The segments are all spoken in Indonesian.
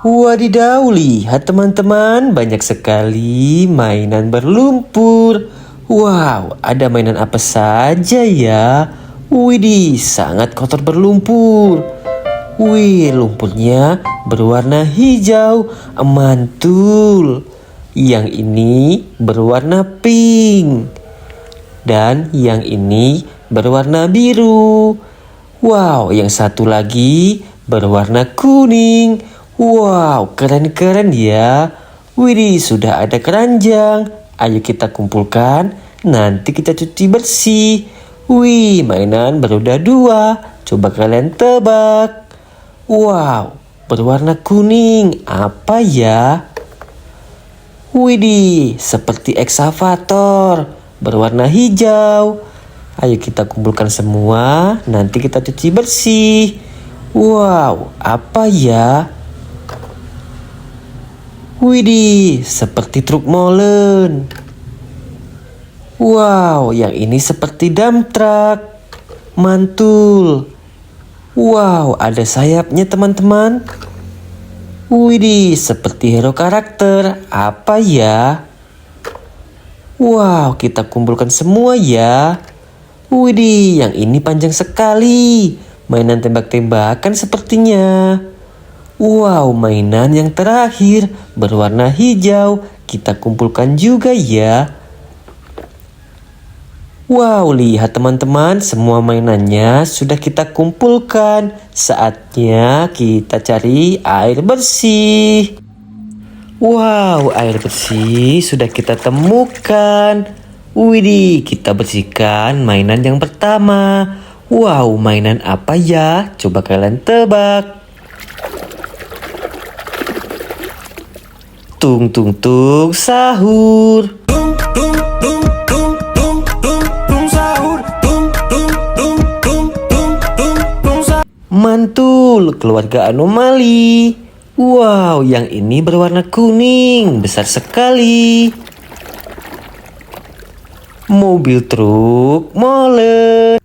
Wadidaw, lihat teman-teman, banyak sekali mainan berlumpur. Wow, ada mainan apa saja ya? Widih, sangat kotor berlumpur. Wih, lumpurnya berwarna hijau, mantul. Yang ini berwarna pink. Dan yang ini berwarna biru. Wow, yang satu lagi berwarna kuning. Wow, keren-keren ya. Widih, sudah ada keranjang. Ayo kita kumpulkan, nanti kita cuci bersih. Wih, mainan beroda dua. Coba kalian tebak. Wow, berwarna kuning. Apa ya? Widih, seperti ekskavator. Berwarna hijau. Ayo kita kumpulkan semua, nanti kita cuci bersih. Wow, apa ya? Widih, seperti truk molen. Wow, yang ini seperti dump truck. Mantul. Wow, ada sayapnya teman-teman. Widih, seperti hero karakter. Apa ya? Wow, kita kumpulkan semua ya. Widih, yang ini panjang sekali. Mainan tembak-tembakan sepertinya. Wow, mainan yang terakhir berwarna hijau. Kita kumpulkan juga ya. Wow, lihat teman-teman, semua mainannya sudah kita kumpulkan. Saatnya kita cari air bersih. Wow, air bersih sudah kita temukan. Widih, kita bersihkan mainan yang pertama. Wow, mainan apa ya? Coba kalian tebak. Tung tung tung sahur. Mantul, keluarga anomali. Wow, yang ini berwarna kuning, besar sekali. Mobil truk molen.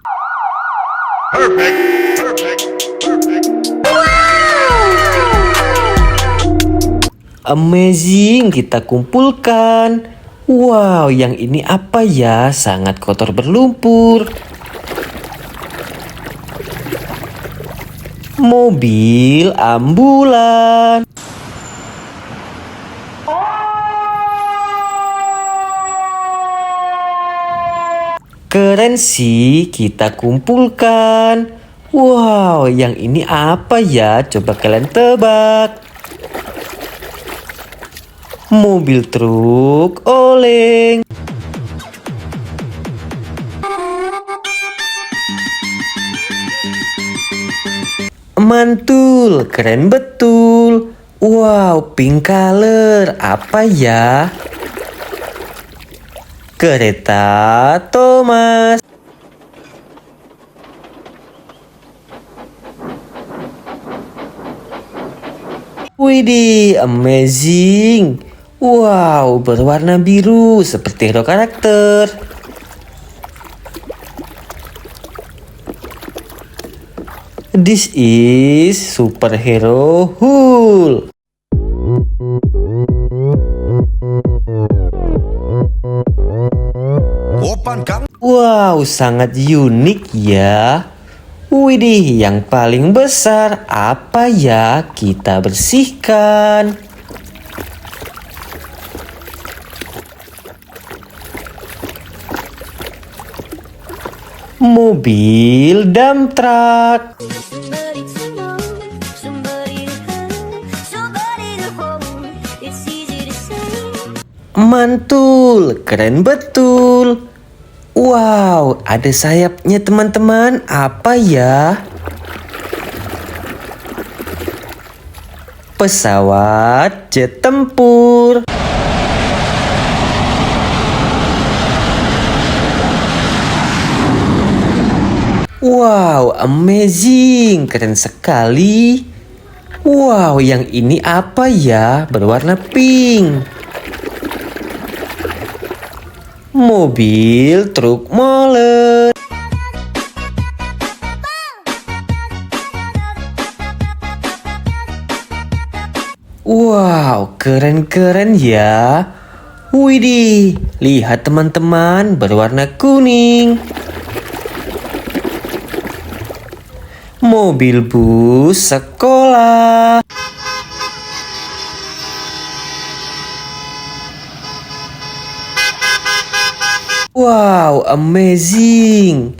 Amazing, kita kumpulkan. Wow, yang ini apa ya? Sangat kotor berlumpur. Mobil ambulan. Keren sih, kita kumpulkan. Wow, yang ini apa ya? Coba kalian tebak. Mobil truk oleng. Mantul, keren betul. Wow, pink color. Apa ya? Kereta Thomas. Widih, amazing. Wow, berwarna biru seperti hero karakter. This is superhero Hulk. Wow, sangat unik ya. Widih, yang paling besar apa ya? Kita bersihkan. Mobil dump truck. Mantul, keren betul. Wow, ada sayapnya teman-teman. Apa ya? Pesawat jet tempur. Wow, amazing, keren sekali. Wow, yang ini apa ya? Berwarna pink. Mobil truk molen. Wow, keren-keren ya. Widih, lihat teman-teman, berwarna kuning. Mobil bus sekolah. Wow, amazing.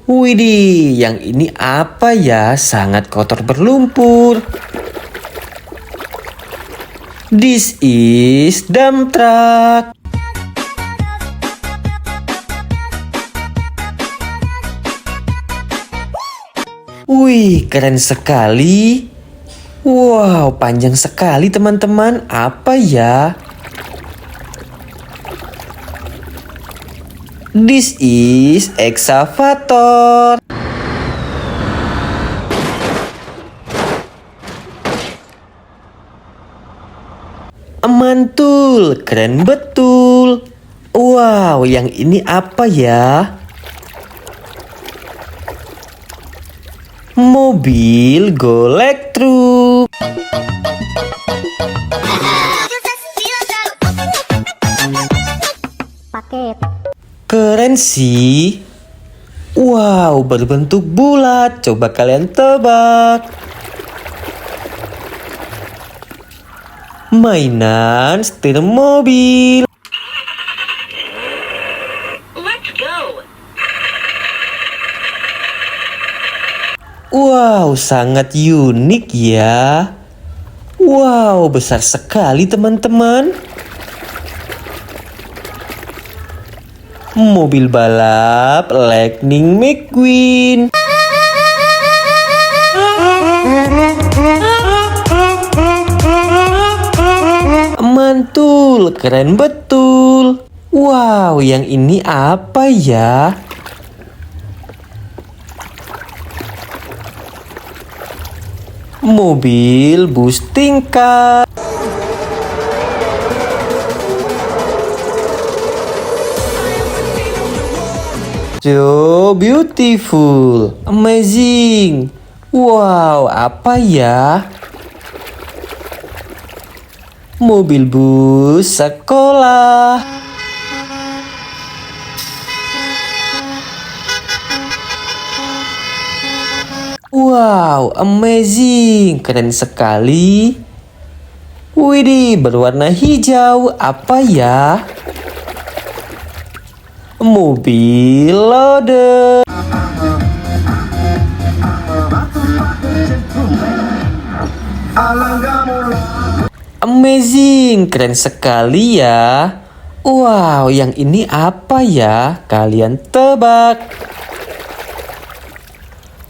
Widih, yang ini apa ya? Sangat kotor berlumpur. This is dump truck. Wih, keren sekali. Wow, panjang sekali teman-teman. Apa ya? This is excavator. Mantul, keren betul. Wow, yang ini apa ya? Mobil golek truk. Paket. Keren sih. Wow, berbentuk bulat. Coba kalian tebak. Mainan setir mobil. Let's go. Wow, sangat unik ya. Wow, besar sekali teman-teman. Mobil balap Lightning McQueen. Mantul, keren betul. Wow, yang ini apa ya? Mobil bus tingkat. So beautiful, amazing. Wow, apa ya? Mobil bus sekolah. Wow, amazing, keren sekali. Widih, berwarna hijau. Apa ya? Mobil loader. Amazing, keren sekali ya. Wow, yang ini apa ya? Kalian tebak.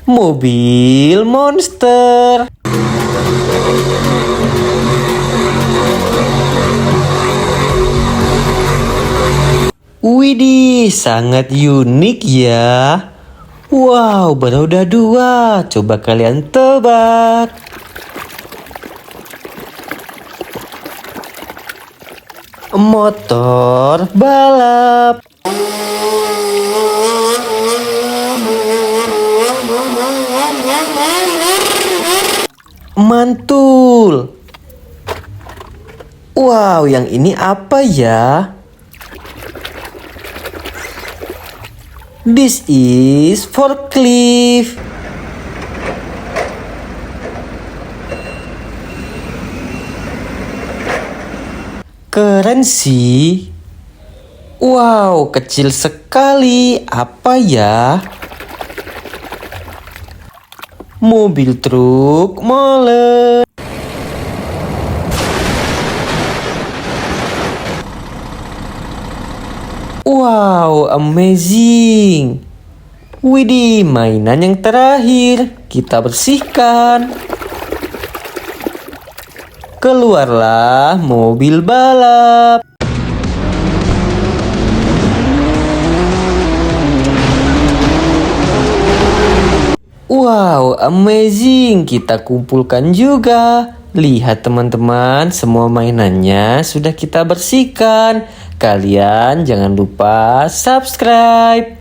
Mobil monster. Widih, sangat unik ya. Wow, beroda dua. Coba kalian tebak. Motor balap. Mantul. Wow, yang ini apa ya? This is forklift. Keren sih. Wow, kecil sekali. Apa ya? Mobil truk molen. Wow, amazing. Widih, mainan yang terakhir. Kita bersihkan. Keluarlah mobil balap. Wow, amazing. Kita kumpulkan juga. Lihat teman-teman, semua mainannya sudah kita bersihkan. Kalian jangan lupa subscribe.